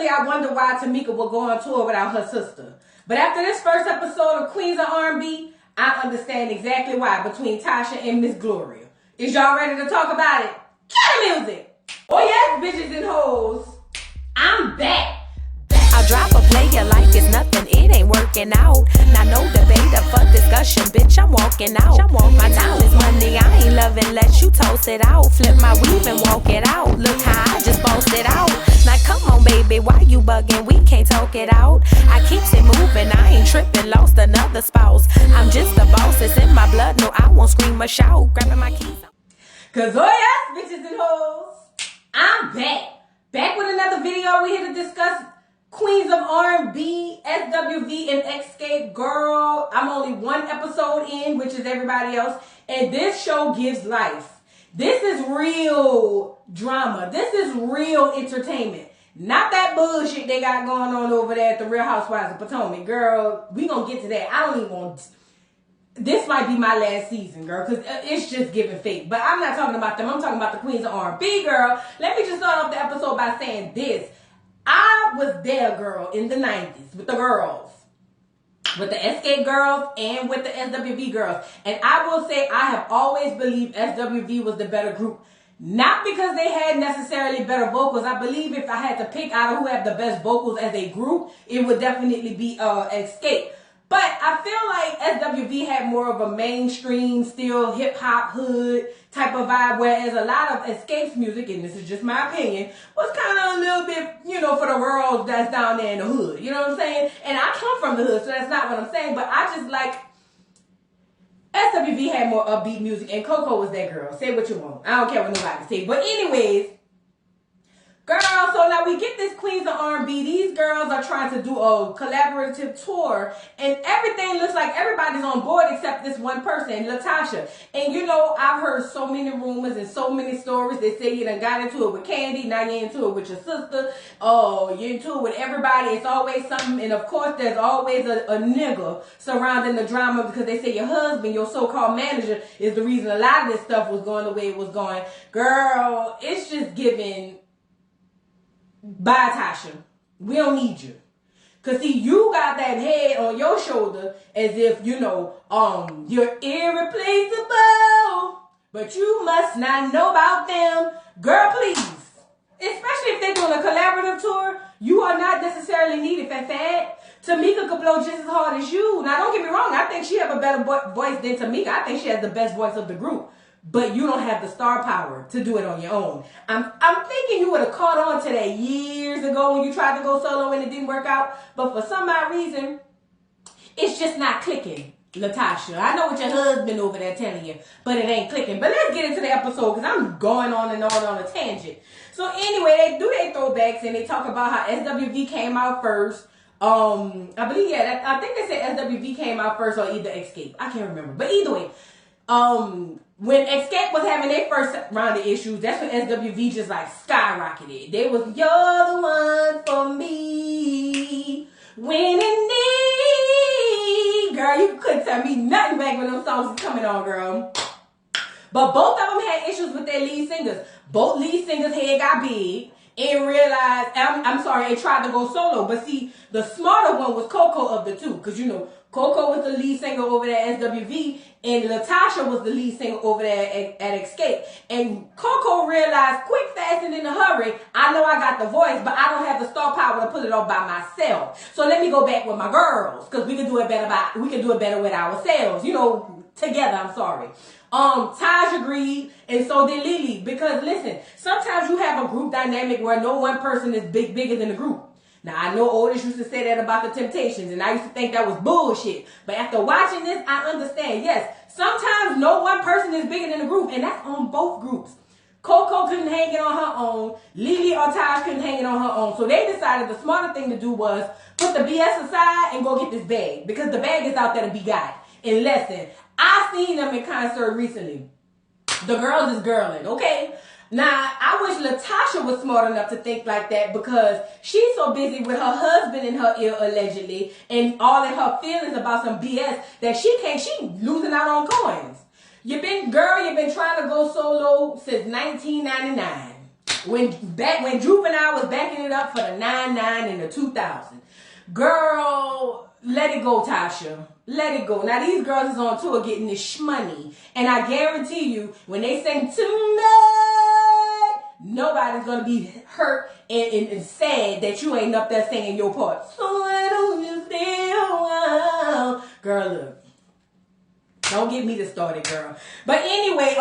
Honestly, I wonder why Tamika would go on tour without her sister. But after this first episode of Queens of R&B, I understand exactly why between Tasha and Miss Gloria. Is y'all ready to talk about it? Cue the music! Oh yes, bitches and hoes. I'm back. I drop a player like it's nothing, it ain't working out. Now no debate or fuck discussion, bitch, I'm walking out. My time is money, I ain't loving, let you toast it out. Flip my weave and walk it out, look how I just bossed it out. Now come on baby, why you bugging, we can't talk it out. I keeps it moving, I ain't tripping, lost another spouse. I'm just a boss, it's in my blood, no I won't scream or shout. Grabbing my keys. Cause oh yes, bitches and hoes, I'm back. Back with another video. We here to discuss Queens of R&B, SWV, and Xscape. Girl, I'm only one episode in, which is everybody else. And this show gives life. This is real drama. This is real entertainment. Not that bullshit they got going on over there at the Real Housewives of Potomac. Girl, we gonna get to that. I don't even want... This might be my last season, girl, because it's just giving fake. But I'm not talking about them. I'm talking about the Queens of R&B, girl. Let me just start off the episode by saying this. I was there, girl, in the 90s with the girls. With the Xscape girls and with the SWV girls. And I will say I have always believed SWV was the better group. Not because they had necessarily better vocals. I believe if I had to pick out of who had the best vocals as a group, it would definitely be Xscape. But I feel like SWV had more of a mainstream, still hip-hop, hood type of vibe, whereas a lot of Xscape's music, and this is just my opinion, was kind of a little bit, you know, for the girls that's down there in the hood. You know what I'm saying? And I come from the hood, so that's not what I'm saying, but I just like SWV had more upbeat music, and Coco was that girl. Say what you want. I don't care what nobody say. But anyways, girl, so now we get this Queens of R&B. These girls are trying to do a collaborative tour, and everything looks like everybody's on board except this one person, Latasha. And you know, I've heard so many rumors and so many stories. They say you done got into it with Candy, now you're into it with your sister. Oh, you're into it with everybody. It's always something, and of course, there's always a nigga surrounding the drama because they say your husband, your so-called manager, is the reason a lot of this stuff was going the way it was going. Girl, it's just giving... Bye, Tasha. We don't need you. Cause see, you got that head on your shoulder as if, you know, you're irreplaceable. But you must not know about them. Girl, please. Especially if they're doing a collaborative tour, you are not necessarily needed, fat. Tamika could blow just as hard as you. Now, don't get me wrong. I think she have a better voice than Tamika. I think she has the best voice of the group. But you don't have the star power to do it on your own. I'm thinking you would have caught on to that years ago when you tried to go solo and it didn't work out. But for some odd reason, it's just not clicking, Latasha. I know what your husband over there telling you, but it ain't clicking. But let's get into the episode because I'm going on and on a tangent. So anyway, they do their throwbacks and they talk about how SWV came out first. I believe, yeah, I think they said SWV came out first or either Xscape. I can't remember. But either way, when Xscape was having their first round of issues, that's when SWV just like skyrocketed. They was, you're the one for me, when in need. Girl, you couldn't tell me nothing back when those songs was coming on, girl. But both of them had issues with their lead singers. Both lead singers' head got big and realized, I'm sorry, they tried to go solo. But see, the smarter one was Coco of the two. Because, you know, Coco was the lead singer over there at SWV, and Latasha was the lead singer over there at Xscape. And Coco realized quick, fast, and in a hurry, I know I got the voice, but I don't have the star power to pull it off by myself. So let me go back with my girls, because we can do it better with ourselves. You know, together, I'm sorry. Taj agreed, and so did Lily. Because listen, sometimes you have a group dynamic where no one person is bigger than the group. Now, I know Otis used to say that about the Temptations, and I used to think that was bullshit. But after watching this, I understand. Yes, sometimes no one person is bigger than the group, and that's on both groups. Coco couldn't hang it on her own. Lily or Taj couldn't hang it on her own. So they decided the smarter thing to do was put the BS aside and go get this bag. Because the bag is out there to be got. And listen, I seen them in concert recently. The girls is girling, okay? Now, I wish Latasha was smart enough to think like that because she's so busy with her husband in her ear, allegedly, and all in her feelings about some BS that she losing out on coins. You've been trying to go solo since 1999. when Juvenile was backing it up for the 99 and the 2000. Girl, let it go, Tasha. Let it go. Now these girls is on tour getting this shmoney, and I guarantee you, when they sing tonight, nobody's gonna be hurt and sad that you ain't up there singing your part. So why don't you stay a while, girl? Look. Don't get me started, girl. But anyway,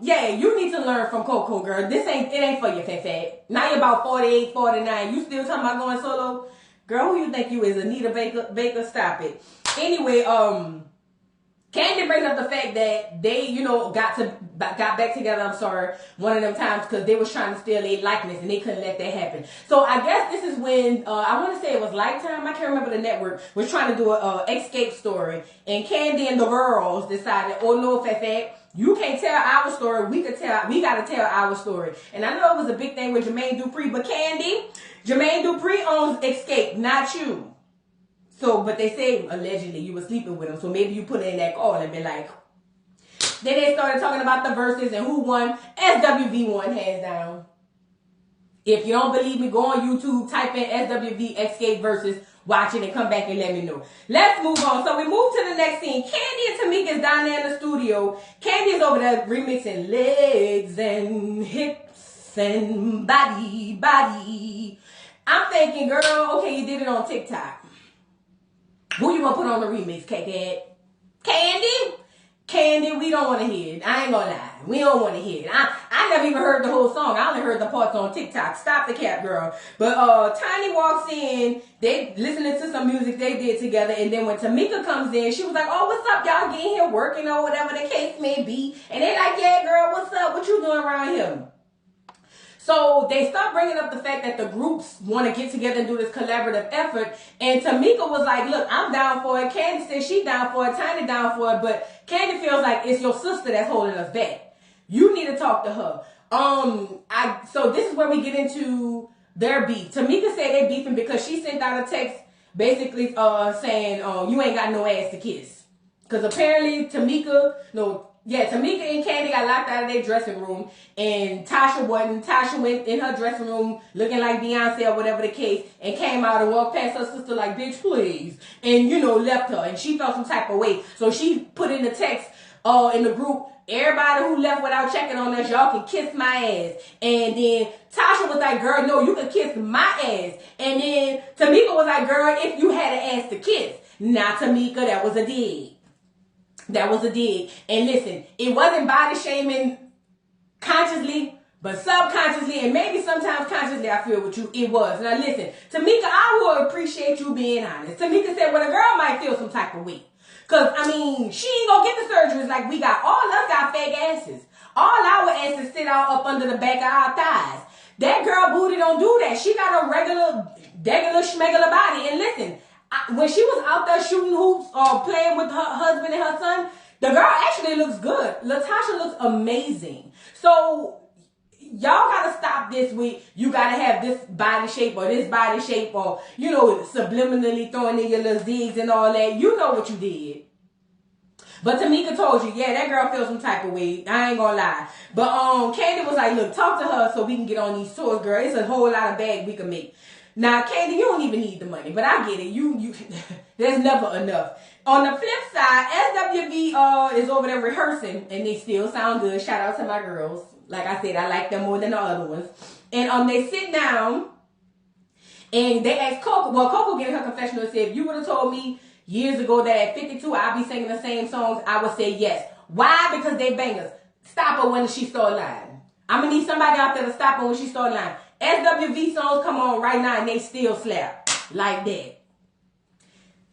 yeah, you need to learn from Coco, girl. It ain't for you, fat. Now you're about 48, 49. You still talking about going solo? Girl, who you think you is? Anita Baker, stop it. Anyway, Candy brings up the fact that they, got back together, I'm sorry, one of them times because they was trying to steal their likeness and they couldn't let that happen. So I guess this is when, I want to say it was Lifetime, I can't remember the network, was trying to do a Xscape story. And Candy and the girls decided, oh no, Fat, you can't tell our story, we gotta tell our story. And I know it was a big thing with Jermaine Dupri, but Jermaine Dupri owns Xscape, not you. So, but they say allegedly you were sleeping with him, so maybe you put it in that call and be like. Then they started talking about the verses and who won. SWV won, hands down. If you don't believe me, go on YouTube, type in SWV Xscape versus, watch it, and come back and let me know. Let's move on. So we move to the next scene. Candy and Tamika is down there in the studio. Candy is over there remixing legs and hips and body. I'm thinking, girl, okay, you did it on TikTok. Who you gonna put on the remix, Cat? Candy, we don't want to hear it. I ain't gonna lie. We don't want to hear it. I never even heard the whole song. I only heard the parts on TikTok. Stop the cap, girl. But Tiny walks in. They listening to some music they did together. And then when Tamika comes in, she was like, oh, what's up? Y'all getting here working or whatever the case may be. And they like, yeah, girl, what's up? What you doing around here? So they start bringing up the fact that the groups want to get together and do this collaborative effort. And Tamika was like, look, I'm down for it. Candy said she down for it. Tiny down for it. But Candy feels like it's your sister that's holding us back. You need to talk to her. So this is where we get into their beef. Tamika said they beefing because she sent out a text basically saying, you ain't got no ass to kiss. Because apparently Tamika and Candy got locked out of their dressing room, and Tasha wasn't. Tasha went in her dressing room looking like Beyonce or whatever the case, and came out and walked past her sister like, bitch, please, and left her, and she felt some type of way. So she put in the text in the group, everybody who left without checking on us, y'all can kiss my ass. And then Tasha was like, girl, no, you can kiss my ass. And then Tamika was like, girl, if you had an ass to kiss. Now, Tamika, that was a dig. That was a dig. And listen, it wasn't body shaming consciously, but subconsciously, and maybe sometimes consciously, I feel with you, it was. Now listen, Tamika, I would appreciate you being honest. Tamika said, well, a girl might feel some type of way. Because, she ain't going to get the surgeries like we got. All of us got fake asses. All our asses sit out up under the back of our thighs. That girl booty don't do that. She got a regular schmegular body. And listen, when she was out there shooting hoops or playing with her husband and her son, the girl actually looks good. Latasha looks amazing. So y'all gotta stop this with you gotta have this body shape or subliminally throwing in your little zigs and all that. You know what you did. But Tamika told you, yeah, that girl feels some type of way. I ain't gonna lie. But Candy was like, look, talk to her so we can get on these tours, girl. It's a whole lot of bag we can make. Now, Candy, you don't even need the money, but I get it. You there's never enough. On the flip side, SWV is over there rehearsing, and they still sound good. Shout out to my girls. Like I said, I like them more than the other ones. And they sit down, and they ask Coco. Well, Coco getting her confessional and said, if you would have told me years ago that at 52 I'd be singing the same songs, I would say yes. Why? Because they bangers. Stop her when she start lying. I'm going to need somebody out there to stop her when she start lying. SWV songs come on right now and they still slap like that.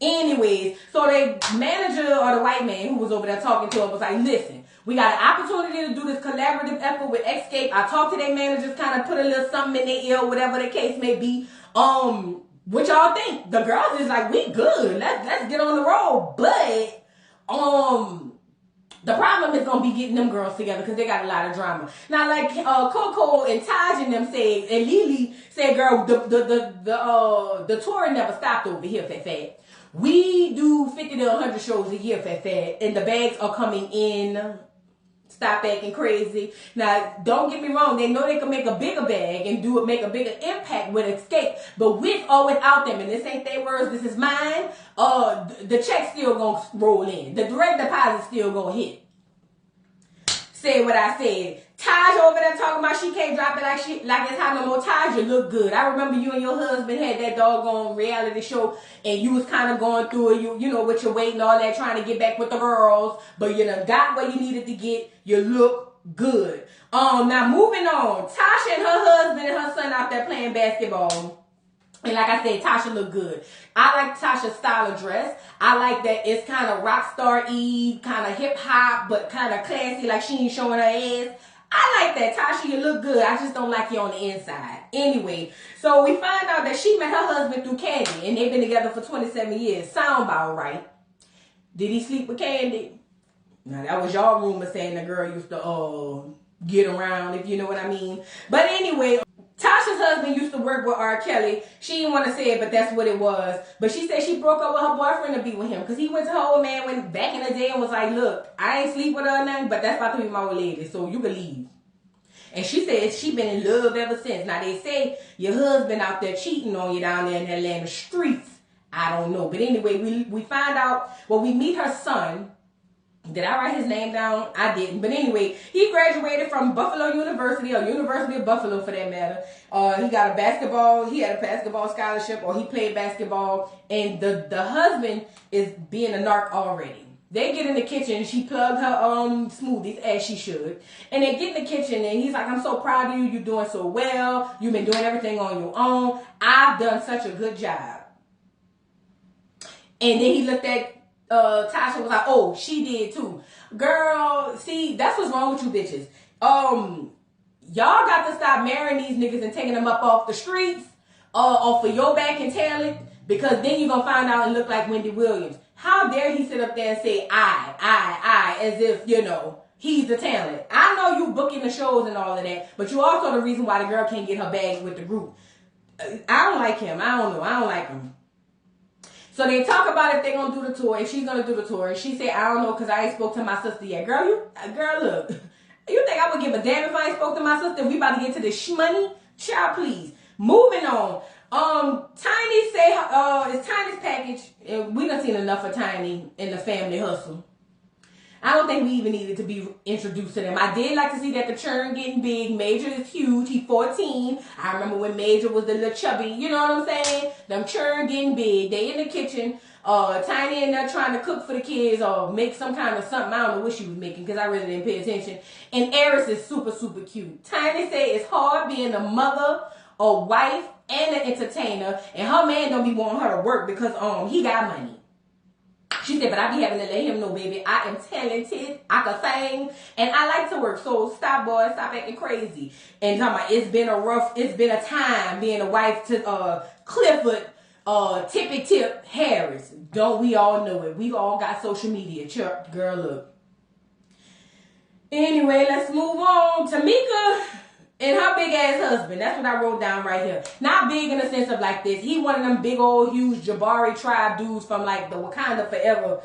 Anyways, so the manager or the white man who was over there talking to her was like, listen, we got an opportunity to do this collaborative effort with Xscape. I talked to their managers, kind of put a little something in their ear, whatever the case may be. What y'all think? The girls is like, we good. Let's get on the road. But the problem is gonna be getting them girls together because they got a lot of drama. Now, like Coco and Taj and them said, and Lily said, girl, the touring never stopped over here, Fat. We do 50 to 100 shows a year, Fat, and the bags are coming in Stop acting crazy. Now, don't get me wrong. They know they can make a bigger bag and make a bigger impact with Xscape. But with or without them, and this ain't their words, this is mine, the check still gonna roll in. The direct deposit still gonna hit. Say what I said. Taj over there talking about she can't drop it like it's hot no more. Taj, you look good. I remember you and your husband had that doggone reality show, and you was kind of going through it, you know, with your weight and all that, trying to get back with the girls, but you done got what you needed to get. You look good. Now moving on. Tasha and her husband and her son out there playing basketball. And like I said, Tasha look good. I like Tasha's style of dress. I like that it's kind of rock star-y, kind of hip-hop, but kind of classy, like she ain't showing her ass. I like that. Tasha, you look good. I just don't like you on the inside. Anyway, so we find out that she met her husband through Candy, and they've been together for 27 years. Sound about right. Did he sleep with Candy? Now, that was y'all rumor saying the girl used to get around, if you know what I mean. But anyway, Tasha's husband used to work with R. Kelly. She didn't want to say it, but that's what it was. But she said she broke up with her boyfriend to be with him because he went to her old man when back in the day and was like, look, I ain't sleep with her or nothing, but that's about to be my old lady, so you can leave. And she said she been in love ever since. Now, they say your husband out there cheating on you down there in the Atlanta streets. I don't know. But anyway, we find out, well, we meet her son. Did I write his name down? I didn't. But anyway, he graduated from Buffalo University, or University of Buffalo for that matter. He had a basketball scholarship, or he played basketball. And the husband is being a narc already. They get in the kitchen. She plugged her smoothies, as she should. And they get in the kitchen, and he's like, I'm so proud of you. You're doing so well. You've been doing everything on your own. I've done such a good job. And then he looked at Tasha, was like, oh, she did too. Girl, see, that's what's wrong with you bitches. Y'all got to stop marrying these niggas and taking them up off the streets, off of your back and talent, because then you're going to find out and look like Wendy Williams. How dare he sit up there and say, I, as if, you know, he's the talent. I know you booking the shows and all of that, but you also the reason why the girl can't get her bag with the group. I don't like him. I don't know. I don't like him. So they talk about if they're going to do the tour, and she's going to do the tour. And she said, I don't know, because I ain't spoke to my sister yet. Girl, look. You think I would give a damn if I ain't spoke to my sister? We about to get to this money? Child, please. Moving on. Tiny say, it's Tiny's package. We done seen enough of Tiny in the family hustle. I don't think we even needed to be introduced to them. I did like to see that the churn getting big. Major is huge. He 14. I remember when Major was the little chubby. You know what I'm saying? Them churn getting big. They in the kitchen. Tiny in there trying to cook for the kids or make some kind of something. I don't know what she was making because I really didn't pay attention. And Eris is super, super cute. Tiny say it's hard being a mother, a wife, and an entertainer. And her man don't be wanting her to work because he got money. She said, but I be having to let him know, baby, I am talented, I can sing, and I like to work. So stop, boy, stop acting crazy. And talking about it's been a time being a wife to Clifford Tippy Tip Harris. Don't we all know it? We've all got social media. Girl, look. Anyway, let's move on. Tamika and her big ass husband. That's what I wrote down right here. Not big in the sense of like this. He one of them big old huge Jabari tribe dudes from like the Wakanda Forever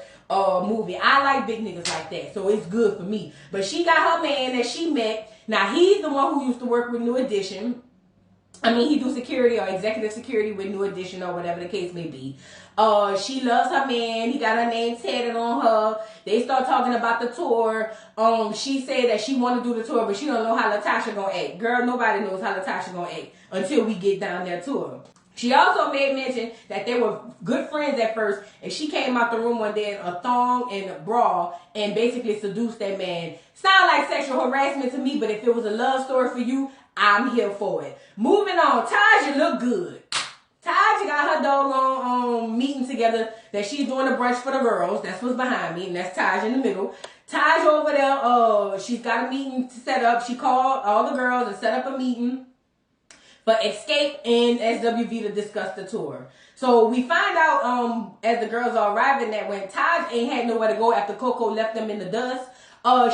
movie. I like big niggas like that, so it's good for me. But she got her man that she met. Now he's the one who used to work with New Edition. I mean, he do security or executive security with New Edition or whatever the case may be. She loves her man. He got her name tatted on her. They start talking about the tour. She said that she want to do the tour, but she don't know how Latasha gonna act. Girl, nobody knows how Latasha gonna act until we get down there tour. She also made mention that they were good friends at first, and she came out the room one day in a thong and a bra and basically seduced that man. Sound like sexual harassment to me, but if it was a love story for you, I'm here for it. Moving on, Taja look good. Taja got her doggone meeting together that she's doing a brunch for the girls. That's what's behind me, and that's Taja in the middle. Taja over there, she's got a meeting to set up. She called all the girls and set up a meeting for Xscape and SWV to discuss the tour. So we find out as the girls are arriving that when Taj ain't had nowhere to go after Coco left them in the dust,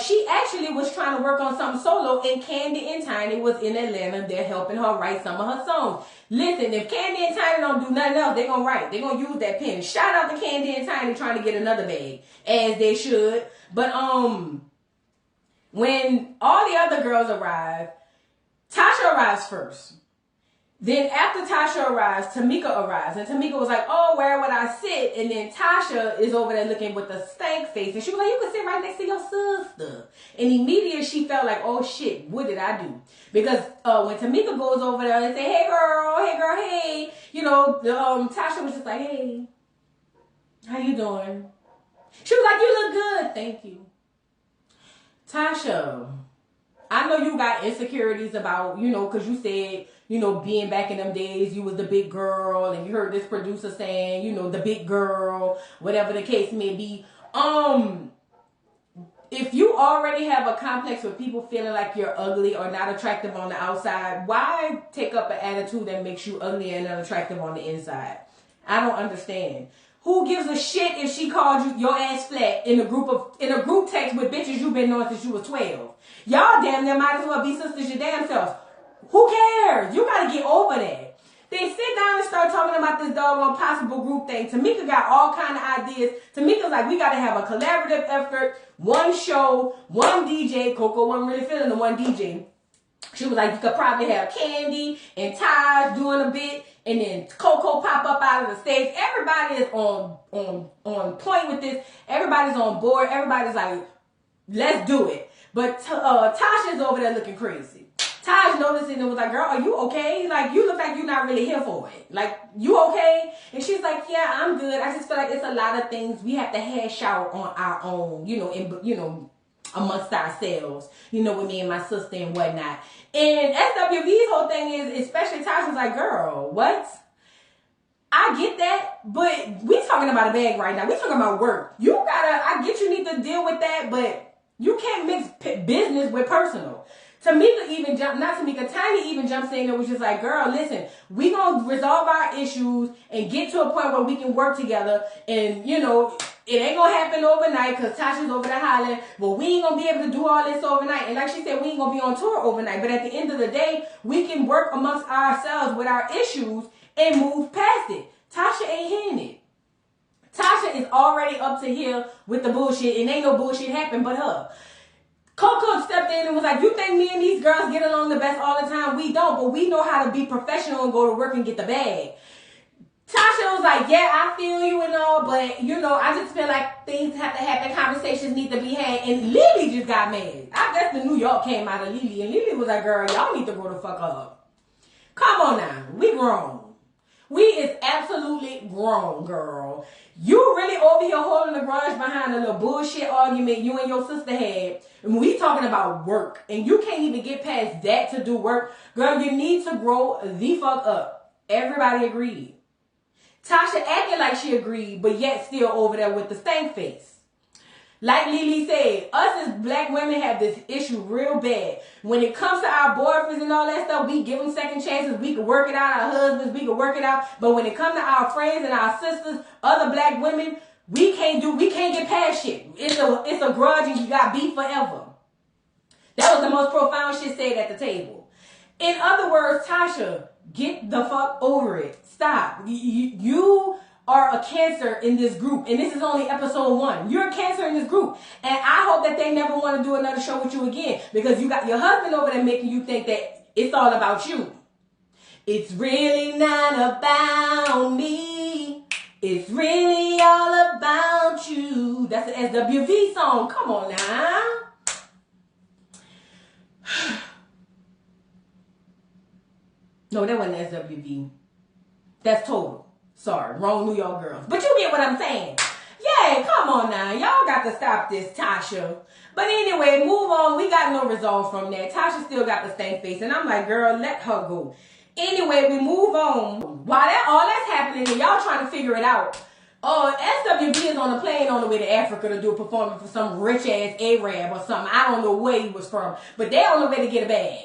she actually was trying to work on something solo, and Candy and Tiny was in Atlanta. They're helping her write some of her songs. Listen, if Candy and Tiny don't do nothing else, they're going to write. They're going to use that pen. Shout out to Candy and Tiny trying to get another bag, as they should. But When all the other girls arrive, Tasha arrives first. Then after Tasha arrives, Tamika arrives. And Tamika was like, oh, where would I sit? And then Tasha is over there looking with a stank face. And she was like, you can sit right next to your sister. And immediately she felt like, oh shit, what did I do? Because when Tamika goes over there and say, hey girl, hey. You know, Tasha was just like, hey, how you doing? She was like, you look good. Thank you. Tasha, I know you got insecurities about, you know, because you said, you know, being back in them days, you was the big girl, and you heard this producer saying, you know, the big girl, whatever the case may be. If you already have a complex with people feeling like you're ugly or not attractive on the outside, why take up an attitude that makes you ugly and unattractive on the inside? I don't understand. Who gives a shit if she called you your ass flat in a group text with bitches you've been knowing since you was 12? Y'all damn near might as well be sisters your damn selves. Who cares? You gotta get over that. They sit down and start talking about this doggone possible group thing. Tamika got all kind of ideas. Tamika's like, we gotta have a collaborative effort, one show, one DJ. Coco wasn't really feeling the one DJ. She was like, you could probably have Candy and Taj doing a bit, and then Coco pop up out of the stage. Everybody is on point with this. Everybody's on board. Everybody's like, let's do it. But Tasha's over there looking crazy. Taj noticed it and was like, girl, are you okay? Like, you look like you're not really here for it. Like, you okay? And she's like, yeah, I'm good. I just feel like it's a lot of things we have to hash out on our own, amongst ourselves, with me and my sister and whatnot. And SWV's whole thing is, especially Tasha's like, girl, what? I get that, but we talking about a bag right now. We talking about work. I get you need to deal with that, but you can't mix business with personal. Tiny even jumps in and was just like, girl, listen, we gonna resolve our issues and get to a point where we can work together. And, it ain't gonna happen overnight because Tasha's over there hollering, well, we ain't gonna be able to do all this overnight. And like she said, we ain't gonna be on tour overnight. But at the end of the day, we can work amongst ourselves with our issues and move past it. Tasha ain't hearing it. Tasha is already up to here with the bullshit, and ain't no bullshit happen but her. Coco stepped in and was like, you think me and these girls get along the best all the time? We don't, but we know how to be professional and go to work and get the bag. Tasha was like, yeah, I feel you and all, but, I just feel like things have to happen, conversations need to be had, and Lily just got mad. I guess the New York came out of Lily, and Lily was like, girl, y'all need to grow the fuck up. Come on now, we grown. We is absolutely grown, girl. You really over here holding a grudge behind a little bullshit argument you and your sister had. And we talking about work. And you can't even get past that to do work. Girl, you need to grow the fuck up. Everybody agreed. Tasha acting like she agreed, but yet still over there with the stank face. Like Lily said, us as black women have this issue real bad. When it comes to our boyfriends and all that stuff, we give them second chances. We can work it out. Our husbands, we can work it out. But when it comes to our friends and our sisters, other black women, we can't get past shit. It's a grudge and you got beef forever. That was the most profound shit said at the table. In other words, Tasha, get the fuck over it. Stop. You are a cancer in this group, and this is only episode 1. You're a cancer in this group, and I hope that they never want to do another show with you again, because you got your husband over there making you think that it's all about you. It's really not about me. It's really all about you. That's an SWV song. Come on now. No, that wasn't SWV. That's Total. Sorry, wrong New York girls. But you get what I'm saying. Yeah, come on now. Y'all got to stop this, Tasha. But anyway, move on. We got no resolve from that. Tasha still got the stank face. And I'm like, girl, let her go. Anyway, we move on. While all that's happening and y'all trying to figure it out, SWV is on a plane on the way to Africa to do a performance for some rich-ass Arab or something. I don't know where he was from. But they're on the way to get a bag.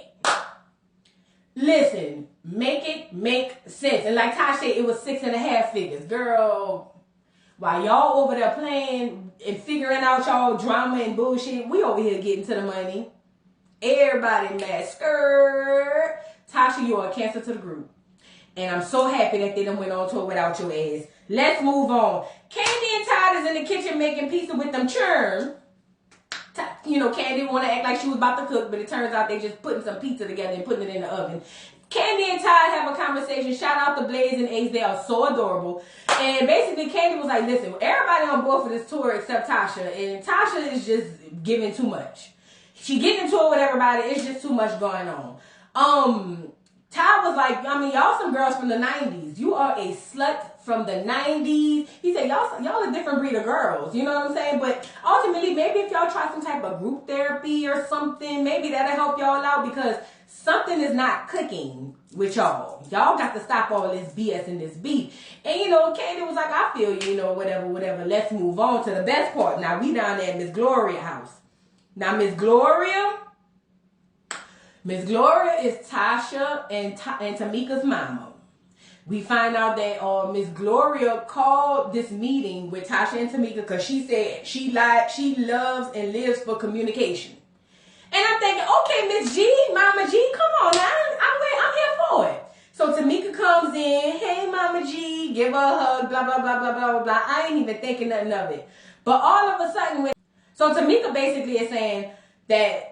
Listen. Make it make sense. And like Tasha said, it was 6.5 figures. Girl, while y'all over there playing and figuring out y'all drama and bullshit, we over here getting to the money. Everybody mad. Skirt. Tasha, you are a cancer to the group. And I'm so happy that they done went on tour without your ass. Let's move on. Candy and Todd is in the kitchen making pizza with them churn. Candy want to act like she was about to cook, but it turns out they just putting some pizza together and putting it in the oven. Candy and Ty have a conversation. Shout out to Blaze and Ace. They are so adorable. And basically, Candy was like, listen, everybody on board for this tour except Tasha. And Tasha is just giving too much. She getting into it with everybody. It's just too much going on. Ty was like, y'all some girls from the 90s. You are a slut from the 90s. He said, y'all a different breed of girls. You know what I'm saying? But ultimately, maybe if y'all try some type of group therapy or something, maybe that'll help y'all out, because something is not cooking with y'all. Y'all got to stop all this BS and this beef. And, Candy was like, I feel you, whatever. Let's move on to the best part. Now, we down there at Miss Gloria house. Now, Miss Gloria is Tasha and Tamika's mama. We find out that Miss Gloria called this meeting with Tasha and Tamika because she said she loves and lives for communication. And I'm thinking, okay, Miss G, Mama G, come on now. I'm here for it. So Tamika comes in, hey, Mama G, give her a hug, blah, blah, blah, blah, blah, blah. I ain't even thinking nothing of it. But all of a sudden, so Tamika basically is saying that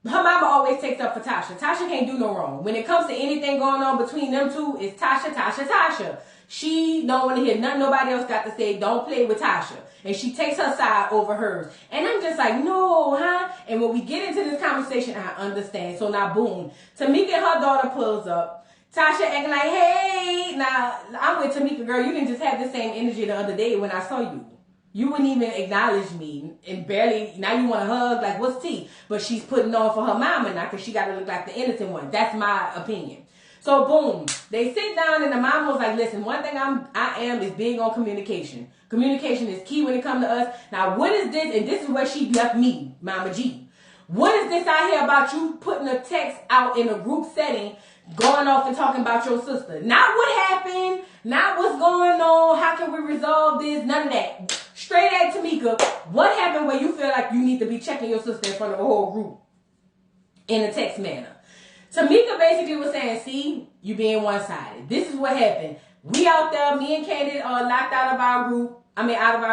her mama always takes up for Tasha. Tasha can't do no wrong. When it comes to anything going on between them two, it's Tasha. She don't want to hear nothing nobody else got to say. Don't play with Tasha. And she takes her side over hers. And I'm just like, no, huh? And when we get into this conversation, I understand. So now, boom. Tamika and her daughter pulls up. Tasha acting like, hey. Now, I'm with Tamika, girl. You didn't just have the same energy the other day when I saw you. You wouldn't even acknowledge me and barely, now you want to hug, like, what's tea? But she's putting on for her mama now because she got to look like the innocent one. That's my opinion. So, boom, they sit down and the mama was like, listen, one thing I am is big on communication. Communication is key when it comes to us. Now, what is this? And this is where she left me, Mama G. What is this I hear about you putting a text out in a group setting, going off and talking about your sister? Not what happened, not what's going on, how can we resolve this, none of that. Straight at Tamika, what happened where you feel like you need to be checking your sister in front of a whole group in a text manner? Tamika basically was saying, see, you being one-sided. This is what happened. We out there, me and Candy locked out of our group, out of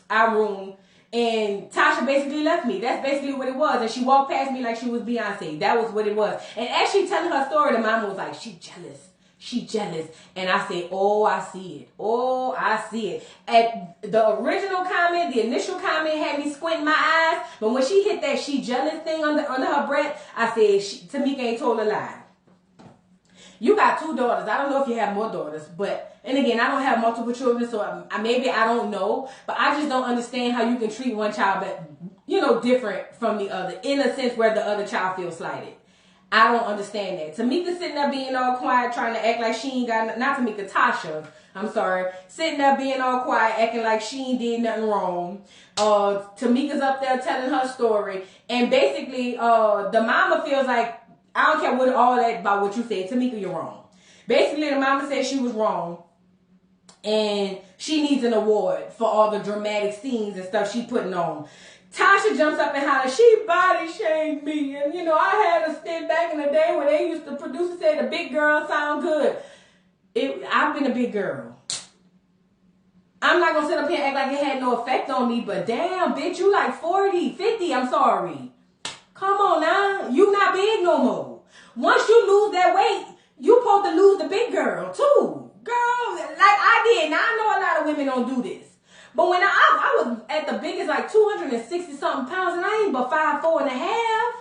our room, and Tasha basically left me. That's basically what it was. And she walked past me like she was Beyonce. That was what it was. And as she telling her story, the mama was like, she jealous. She jealous. And I said, oh, I see it. Oh, I see it. At the original comment, the initial comment had me squinting my eyes. But when she hit that she jealous thing under her breath, I said, Tamika ain't told a lie. You got 2 daughters. I don't know if you have more daughters. But, and again, I don't have multiple children. So maybe I don't know. But I just don't understand how you can treat one child, different from the other. In a sense where the other child feels slighted. I don't understand that. Tamika sitting there being all quiet, trying to act like she ain't got, not Tamika, Tasha, I'm sorry, sitting there being all quiet, acting like she ain't did nothing wrong. Tamika's up there telling her story. And basically, the mama feels like, I don't care what all that about what you said. Tamika, you're wrong. Basically, the mama said she was wrong. And she needs an award for all the dramatic scenes and stuff she putting on. Tasha jumps up and hollers, she body shamed me. And, I had a stint back in the day when they used to produce and say the big girl sound good. I've been a big girl. I'm not going to sit up here and act like it had no effect on me, but damn, bitch, you like 40, 50, I'm sorry. Come on now. You not big no more. Once you lose that weight, you supposed to lose the big girl too. Girl, like I did. Now, I know a lot of women don't do this. But when I was at the biggest, like 260 something pounds, and I ain't but 5'4" and a half,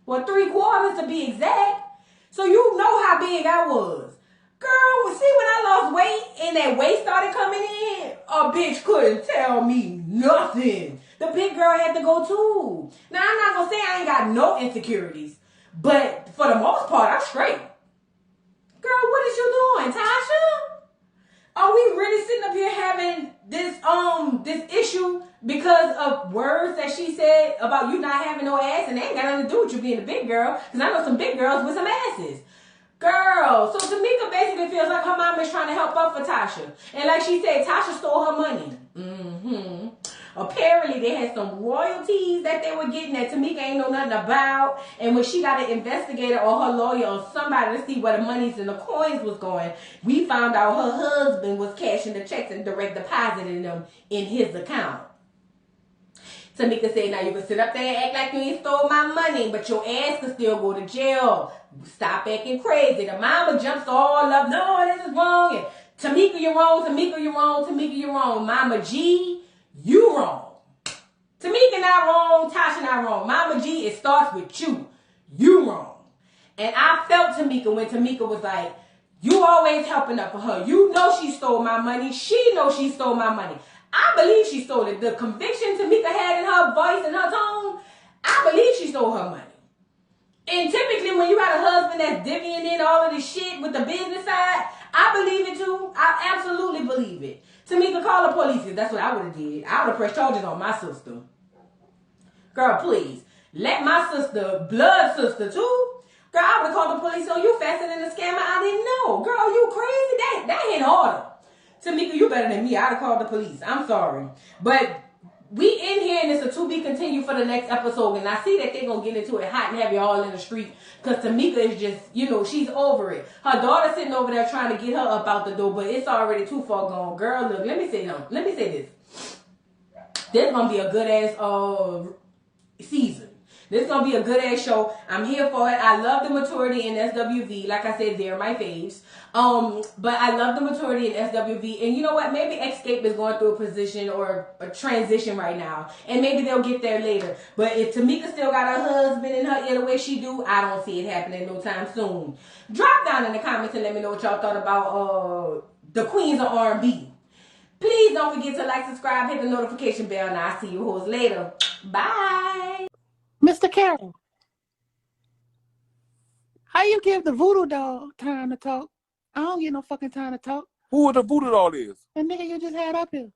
well 3/4 to be exact. So you know how big I was, girl. See, when I lost weight and that weight started coming in, a bitch couldn't tell me nothing. The big girl had to go too. Now I'm not gonna say I ain't got no insecurities, but for the most part, I'm straight. Girl, what is you doing, Tasha? Are we really sitting up here having this issue because of words that she said about you not having no ass, and they ain't got nothing to do with you being a big girl? Because I know some big girls with some asses. Girl, so Tamika basically feels like her mom is trying to help up for Tasha. And like she said, Tasha stole her money. Apparently, they had some royalties that they were getting that Tamika ain't know nothing about. And when she got an investigator or her lawyer or somebody to see where the monies and the coins was going, we found out her husband was cashing the checks and direct depositing them in his account. Tamika said, now you can sit up there and act like you ain't stole my money, but your ass can still go to jail. Stop acting crazy. The mama jumps all up. No, this is wrong. And Tamika, you're wrong. Tamika, you're wrong. Tamika, you're wrong. Mama G, you wrong. Tamika not wrong. Tasha not wrong. Mama G, it starts with you. You wrong. And I felt Tamika when Tamika was like, you always helping up for her. You know she stole my money. She knows she stole my money. I believe she stole it. The conviction Tamika had in her voice and her tone, I believe she stole her money. And typically when you got a husband that's divvying in all of this shit with the business side, I believe it too. I absolutely believe it. Tamika, call the police. That's what I would have did. I would have pressed charges on my sister. Girl, please. Let my sister, blood sister too. Girl, I would have called the police on you faster than the scammer. I didn't know. Girl, you crazy? That hit harder. Tamika, you better than me. I'd have called the police. I'm sorry. But we in here and it's a to be continued for the next episode. And I see that they're going to get into it hot and heavy all in the street. Because Tamika is just, you know, she's over it. Her daughter sitting over there trying to get her up out the door. But it's already too far gone. Girl, look, let me say this. There's going to be a good ass season. This is going to be a good ass show. I'm here for it. I love the maturity in SWV. Like I said, they're my faves. But I love the maturity in SWV. And you know what? Maybe Xscape is going through a position or a transition right now. And maybe they'll get there later. But if Tamika still got her husband in her ear the way she do, I don't see it happening no time soon. Drop down in the comments and let me know what y'all thought about the Queens of R&B. Please don't forget to like, subscribe, hit the notification bell, and I'll see you hoes later. Bye. Mr. Carroll, how you give the voodoo dog time to talk? I don't get no fucking time to talk. Who the voodoo doll is? The nigga you just had up here.